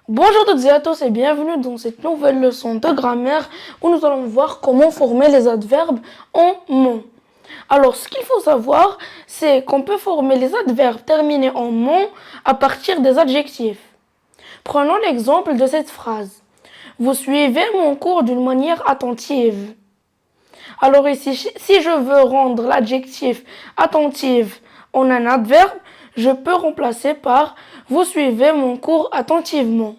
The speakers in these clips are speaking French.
Bonjour à toutes et à tous et bienvenue dans cette nouvelle leçon de grammaire où nous allons voir comment former les adverbes en mon. Alors, ce qu'il faut savoir, c'est qu'on peut former les adverbes terminés en mon à partir des adjectifs. Prenons l'exemple de cette phrase. Vous suivez mon cours d'une manière attentive. Alors ici, si je veux rendre l'adjectif attentive en un adverbe, je peux remplacer par vous suivez mon cours attentivement.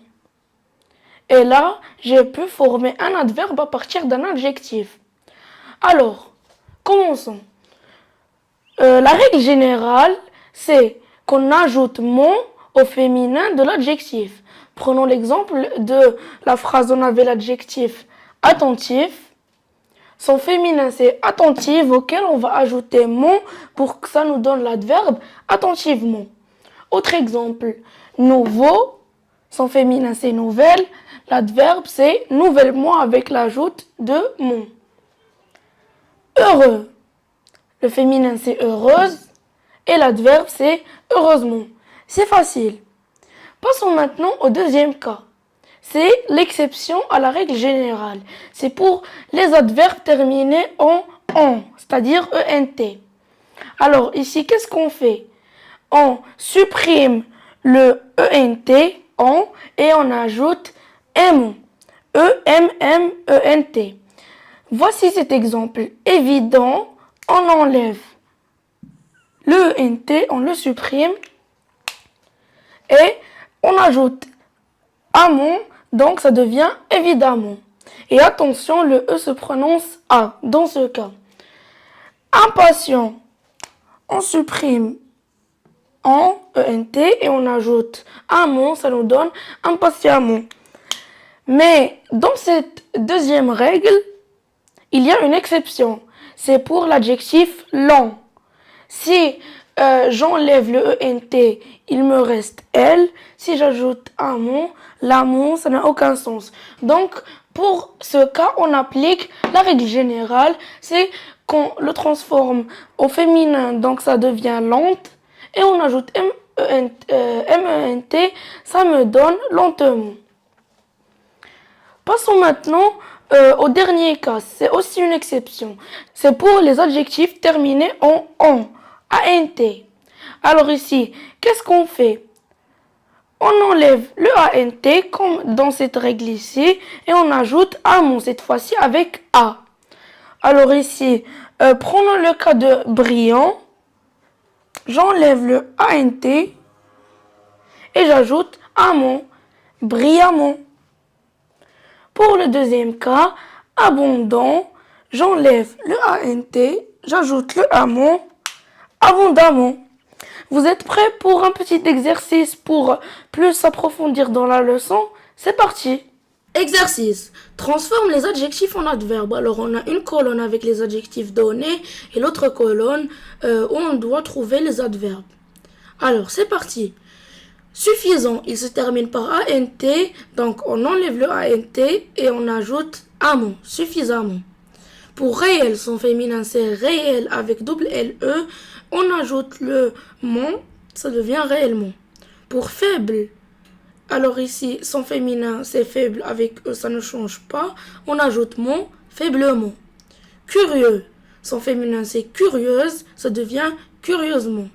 Et là, j'ai pu former un adverbe à partir d'un adjectif. Alors, commençons. La règle générale, c'est qu'on ajoute mon au féminin de l'adjectif. Prenons l'exemple de la phrase, on avait l'adjectif attentif. Son féminin, c'est attentive, auquel on va ajouter mon pour que ça nous donne l'adverbe attentivement. Autre exemple, nouveau, son féminin, c'est nouvelle. L'adverbe, c'est nouvellement avec l'ajout de mon. Heureux, le féminin, c'est heureuse. Et l'adverbe, c'est heureusement. C'est facile. Passons maintenant au deuxième cas. C'est l'exception à la règle générale. C'est pour les adverbes terminés en en, c'est-à-dire ENT. Alors ici, qu'est-ce qu'on fait? On supprime le ENT en et on ajoute M. E-M-M-E-N-T. Voici cet exemple évident. On enlève le ENT, on le supprime et on ajoute amont, donc ça devient évidemment. Et attention, le E se prononce A dans ce cas. Impatient, on supprime en ENT et on ajoute amont, ça nous donne impatiemment. Mais dans cette deuxième règle, il y a une exception. C'est pour l'adjectif lent. Si j'enlève le ENT, il me reste L. Si j'ajoute amont, l'amont, ça n'a aucun sens. Donc, pour ce cas, on applique la règle générale. C'est qu'on le transforme au féminin, donc ça devient lente. Et on ajoute M-E-N-T, ça me donne lentement. Passons maintenant au dernier cas. C'est aussi une exception. C'est pour les adjectifs terminés en ANT. Alors ici, qu'est-ce qu'on fait? On enlève le ANT comme dans cette règle ici et on ajoute amont cette fois-ci avec A. Alors ici, prenons le cas de brillant. J'enlève le ANT et j'ajoute amont, brillamment. Pour le deuxième cas, abondant, j'enlève le ANT, j'ajoute le amont, abondamment. Vous êtes prêts pour un petit exercice pour plus approfondir dans la leçon? C'est parti! Exercice. Transforme les adjectifs en adverbes. Alors on a une colonne avec les adjectifs donnés et l'autre colonne où on doit trouver les adverbes. Alors c'est parti. Suffisant, il se termine par ANT, donc on enlève le ANT et on ajoute amont, suffisamment. Pour réel, son féminin c'est réel avec double LE, on ajoute le mon, ça devient réellement. Pour faible, alors ici son féminin c'est faible avec E, ça ne change pas, on ajoute mon, faiblement. Curieux, son féminin c'est curieuse, ça devient curieusement.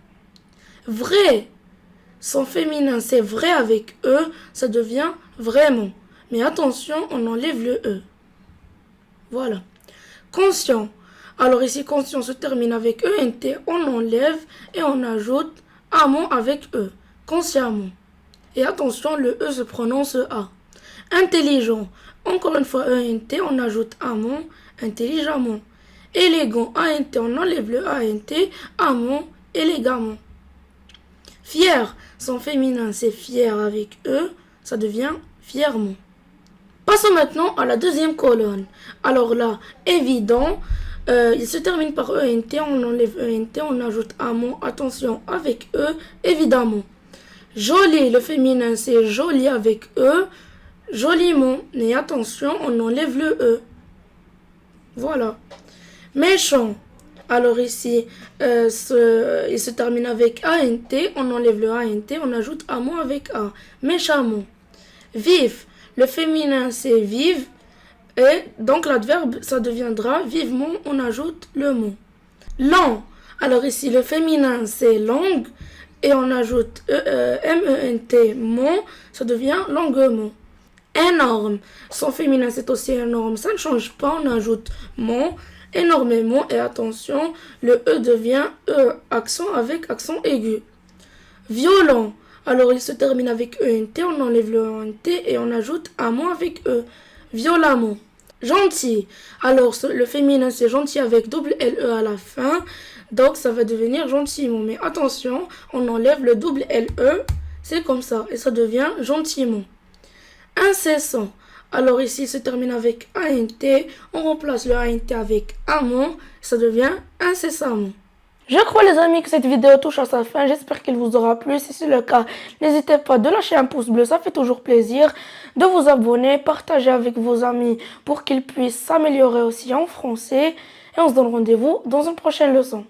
Vrai, son féminin, c'est vrai avec E, ça devient vraiment. Mais attention, on enlève le E. Voilà. Conscient. Alors ici, conscient se termine avec ENT, on enlève et on ajoute amont avec E. Consciemment. Et attention, le E se prononce A. Intelligent. Encore une fois, ENT, on ajoute amont, intelligemment. Élégant, ANT, on enlève le ANT, amont, élégamment. Fier, son féminin c'est fier avec E, ça devient fièrement. Passons maintenant à la deuxième colonne. Alors là, évident, il se termine par ENT, on enlève ENT, on ajoute amont, attention avec E, évidemment. Joli, le féminin c'est joli avec E, joliment, mais attention, on enlève le E. Voilà. Méchant. Alors ici, il se termine avec ANT, on enlève le ANT, on ajoute amont avec A, méchamment. Vif, le féminin c'est vive. Et donc l'adverbe, ça deviendra vivement, on ajoute le mot. Lent, alors ici le féminin c'est longue. Et on ajoute M-E-N-T, mont, ça devient longuement. Énorme, son féminin c'est aussi énorme, ça ne change pas, on ajoute mont, énormément. Et attention, le E devient E, accent avec accent aigu. Violent, alors il se termine avec E-N-T, on enlève le E-N-T et on ajoute un mot avec E. Violemment. Gentil, alors le féminin c'est gentil avec double L-E à la fin, donc ça va devenir gentiment. Mais attention, on enlève le double L-E, c'est comme ça, et ça devient gentiment. Incessant, alors ici il se termine avec A-N-T, on remplace le A-N-T avec amant, ça devient incessamment. Je crois les amis que cette vidéo touche à sa fin, j'espère qu'il vous aura plu. Si c'est le cas, n'hésitez pas de lâcher un pouce bleu, ça fait toujours plaisir. De vous abonner, partager avec vos amis pour qu'ils puissent s'améliorer aussi en français. Et on se donne rendez-vous dans une prochaine leçon.